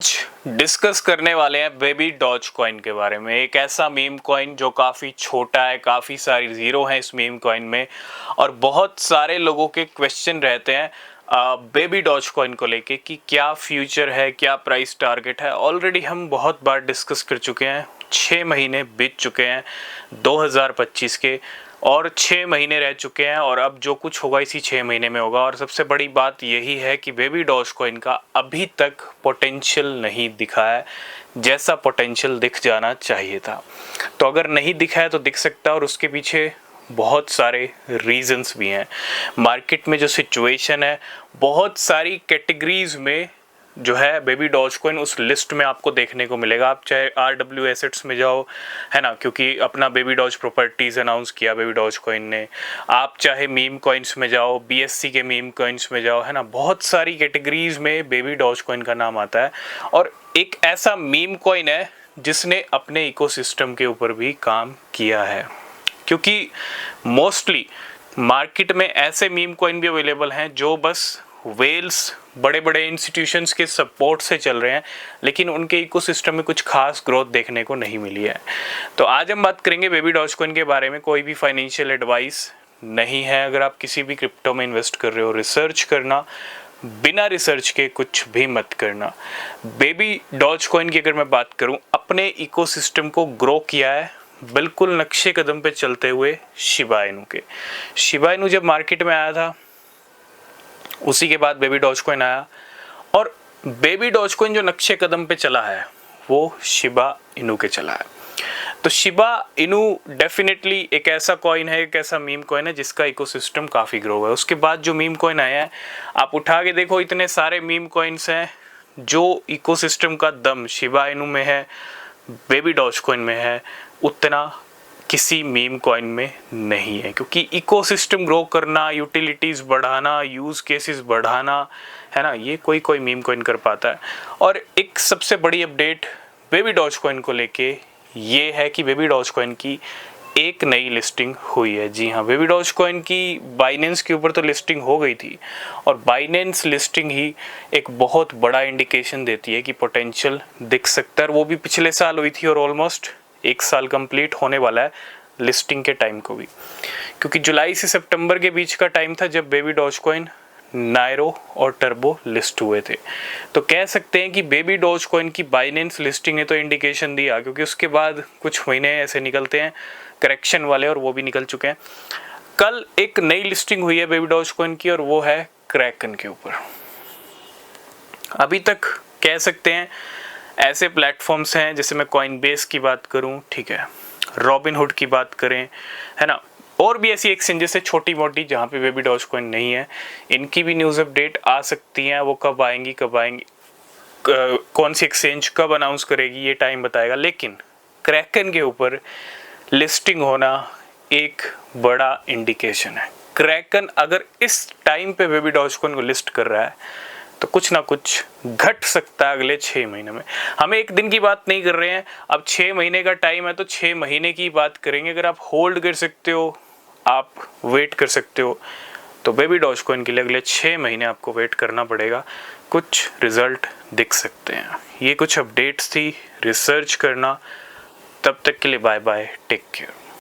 Discuss करने वाले हैं बेबी डॉज कॉइन के बारे में। एक ऐसा मीम कॉइन जो काफ़ी छोटा है, काफ़ी सारी ज़ीरो हैं इस मीम कॉइन में और बहुत सारे लोगों के क्वेश्चन रहते हैं बेबी डॉज कॉइन को लेके कि क्या फ्यूचर है, क्या प्राइस टारगेट है। ऑलरेडी हम बहुत बार डिस्कस कर चुके हैं। 6 महीने बीत चुके हैं 2025 के और 6 महीने रह चुके हैं और अब जो कुछ होगा इसी 6 महीने में होगा। और सबसे बड़ी बात यही है कि बेबी डॉज कॉइन का अभी तक पोटेंशियल नहीं दिखा है जैसा पोटेंशियल दिख जाना चाहिए था। तो अगर नहीं दिखा है तो दिख सकता है और उसके पीछे बहुत सारे रीजंस भी हैं। मार्केट में जो सिचुएशन है, बहुत सारी कैटेगरीज में जो है बेबी डॉज कॉइन उस लिस्ट में आपको देखने को मिलेगा। आप चाहे RW एसेट्स में जाओ, है ना, क्योंकि अपना बेबी डॉज प्रॉपर्टीज अनाउंस किया बेबी डॉज कॉइन ने। आप चाहे मीम कॉइन्स में जाओ, BSC के मीम कॉइन्स में जाओ, है ना, बहुत सारी कैटेगरीज में बेबी डॉज कॉइन का नाम आता है। और एक ऐसा मीम कॉइन है जिसने अपने इकोसिस्टम के ऊपर भी काम किया है, क्योंकि मोस्टली मार्केट में ऐसे मीम कॉइन भी अवेलेबल हैं जो बस वेल्स बड़े बड़े इंस्टीट्यूशंस के सपोर्ट से चल रहे हैं, लेकिन उनके इकोसिस्टम में कुछ खास ग्रोथ देखने को नहीं मिली है। तो आज हम बात करेंगे बेबी डॉज कॉइन के बारे में। कोई भी फाइनेंशियल एडवाइस नहीं है। अगर आप किसी भी क्रिप्टो में इन्वेस्ट कर रहे हो, रिसर्च करना, बिना रिसर्च के कुछ भी मत करना। बेबी डॉज कॉइन की अगर मैं बात करूं, अपने इकोसिस्टम को ग्रो किया है बिल्कुल नक्शे कदम पे चलते हुए शिबा इनू के। शिबा इनू जब मार्केट में आया था उसी के बाद बेबी डॉज कॉइन आया और बेबी डॉज कॉइन जो नक्शे कदम पे चला है वो शिबा इनू के चला है। तो शिबा इनू डेफिनेटली एक ऐसा कॉइन है, एक ऐसा मीम कॉइन है जिसका इकोसिस्टम काफ़ी ग्रो है। उसके बाद जो मीम कॉइन आया है, आप उठा के देखो, इतने सारे मीम कॉइन्स हैं जो इकोसिस्टम का दम शिबा इनू में है, बेबी डॉज कॉइन में है, उतना किसी मीम कॉइन में नहीं है। क्योंकि इकोसिस्टम ग्रो करना, यूटिलिटीज़ बढ़ाना, यूज़ केसेस बढ़ाना, है ना, ये कोई मीम कॉइन कर पाता है। और एक सबसे बड़ी अपडेट बेबी डॉज कॉइन को लेके ये है कि बेबी डॉज कॉइन की एक नई लिस्टिंग हुई है। जी हाँ, बेबी डॉज कॉइन की बाइनेंस के ऊपर तो लिस्टिंग हो गई थी और बाइनेंस लिस्टिंग ही एक बहुत बड़ा इंडिकेशन देती है कि पोटेंशियल दिख सकता है। वो भी पिछले साल हुई थी और ऑलमोस्ट 1 साल कंप्लीट होने वाला है लिस्टिंग के टाइम को भी, क्योंकि जुलाई से सितंबर के बीच का टाइम था जब बेबी डॉज कॉइन, नायरो और टर्बो लिस्ट हुए थे। तो कह सकते हैं कि बेबी डॉज कॉइन की बाइनेंस लिस्टिंग ने तो इंडिकेशन दिया, क्योंकि उसके बाद कुछ महीने ऐसे निकलते हैं करेक्शन वाले और वो भी निकल चुके हैं। कल एक नई लिस्टिंग हुई है बेबी डॉज कॉइन की और वो है क्रैकन के ऊपर। अभी तक कह सकते हैं ऐसे प्लेटफॉर्म्स हैं, जैसे मैं कॉइनबेस की बात करूं, ठीक है, रॉबिनहुड की बात करें, है ना, और भी ऐसी एक्सचेंजेस है छोटी मोटी जहां पे बेबी डॉज कॉइन नहीं है। इनकी भी न्यूज़ अपडेट आ सकती हैं। वो कब आएंगी कौन सी एक्सचेंज कब अनाउंस करेगी ये टाइम बताएगा। लेकिन क्रैकन के ऊपर लिस्टिंग होना एक बड़ा इंडिकेशन है। क्रैकन अगर इस टाइम पे बेबी डॉज कॉइन को लिस्ट कर रहा है तो कुछ ना कुछ घट सकता है अगले 6 महीने में। हम एक दिन की बात नहीं कर रहे हैं, अब 6 महीने का टाइम है तो 6 महीने की बात करेंगे। अगर आप होल्ड कर सकते हो, आप वेट कर सकते हो, तो बेबी डॉज कॉइन के लिए अगले 6 महीने आपको वेट करना पड़ेगा। कुछ रिजल्ट दिख सकते हैं। ये कुछ अपडेट्स थी, रिसर्च करना। तब तक के लिए बाय बाय, टेक केयर।